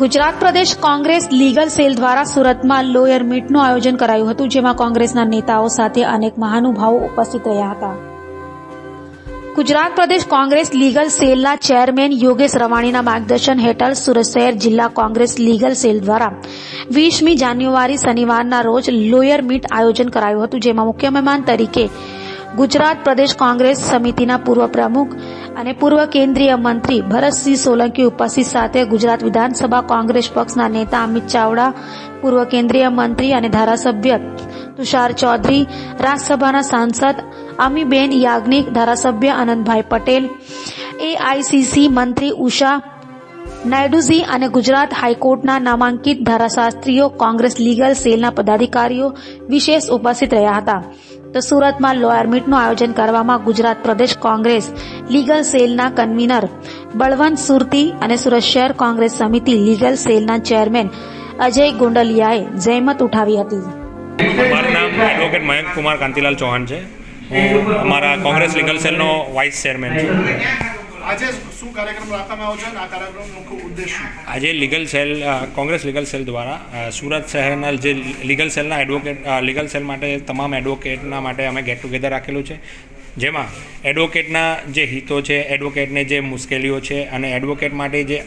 ગુજરાત પ્રદેશ Congress legal cell દ્વારા સુરતમાં lawyer મીટનું આયોજન કરાયું હતું, જેમાં કોંગ્રેસના નેતાઓ સાથે અનેક મહાનુભાવો ઉપસ્થિત રહ્યા હતા. ગુજરાત પ્રદેશ કોંગ્રેસ લીગલ સેલના ચેરમેન યોગેશ રવાણીના માર્ગદર્શન હેઠળ સુરત શહેર જિલ્લા કોંગ્રેસ લીગલ સેલ દ્વારા 20મી જાન્યુઆરી શનિવારના રોજ લોયર મીટ આયોજન કરાયું હતું, જેમાં મુખ્ય મહેમાન તરીકે ગુજરાત પ્રદેશ કોંગ્રેસ સમિતિના પૂર્વ પ્રમુખ અને પૂર્વ કેન્દ્રીય મંત્રી ભરતસિંહ સોલંકી ઉપસ્થિત સાથે ગુજરાત વિધાનસભા કોંગ્રેસ પક્ષના નેતા અમિત ચાવડા, પૂર્વ કેન્દ્રીય મંત્રી અને ધારાસભ્ય તુષાર ચૌધરી, રાજ્યસભાના સાંસદ અમીબેન યાજ્ઞિક, ધારાસભ્ય આનંદભાઈ પટેલ, એઆઈસીસી મંત્રી ઉષા નાયડુજી અને ગુજરાત હાઈકોર્ટના નામાંકિત ધારાશાસ્ત્રીઓ, કોંગ્રેસ લીગલ સેલના પદાધિકારીઓ વિશેષ ઉપસ્થિત રહ્યા હતા. તો સુરતમાં લોયર મીટનું આયોજન કરવામાં ગુજરાત પ્રદેશ કોંગ્રેસ લીગલ સેલના કન્વીનર બળવંત સુરતી અને સુરત શહેર કોંગ્રેસ સમિતિ લીગલ સેલના ચેરમેન અજય ગોંડલિયાએ જહેમત ઉઠાવી હતી. મારું નામ એડવોકેટ મયંક કુમાર કાંતિલાલ ચૌહાણ છે. હું અમારા કોંગ્રેસ લીગલ સેલનો વાઇસ ચેરમેન છું. આજે શું કાર્યક્રમ રાખવામાં આવ્યો છે અને આ કાર્યક્રમનો મુખ્ય ઉદ્દેશ શું? આજે legal cell Congress legal cell દ્વારા સુરત શહેરના જે લીગલ સેલના એડવોકેટ લીગલ સેલ માટે તમામ એડવોકેટના માટે અમે ગેટ ટુગેધર રાખેલું છે, જેમાં એડવોકેટના જે હિતો છે, એડવોકેટને જે મુશ્કેલીઓ છે અને એડવોકેટ માટે જે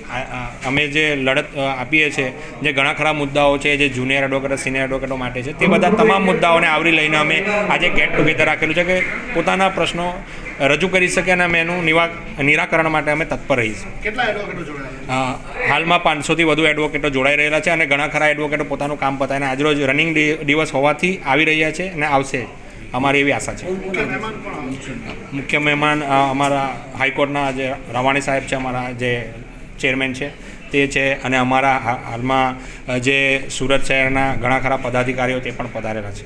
અમે જે લડત આપીએ છીએ, જે ઘણા ખરા મુદ્દાઓ છે, જે જુનિયર એડવોકેટ સિનિયર એડવોકેટો માટે છે, તે બધા તમામ મુદ્દાઓને આવરી લઈને અમે આજે ગેટ ટુગેધર રાખેલું છે કે પોતાના પ્રશ્નો રજૂ કરી શકે અને અમે એનું નિરાકરણ માટે અમે તત્પર રહીશું. કેટલા એડવોકેટો જોડાયા? હાલમાં 500થી વધુ એડવોકેટો જોડાઈ રહેલા છે અને ઘણા ખરા એડવોકેટો પોતાનું કામ પતાવીને આજરોજ રનિંગ દિવસ હોવાથી આવી રહ્યા છે અને આવશે, અમારી એવી આશા છે. મુખ્ય મહેમાન અમારા હાઈકોર્ટના જે રવાણી સાહેબ છે, અમારા જે ચેરમેન છે તે છે, અને અમારા હાલમાં જે સુરત શહેરના ઘણા ખરા પદાધિકારીઓ તે પણ પધારેલા છે.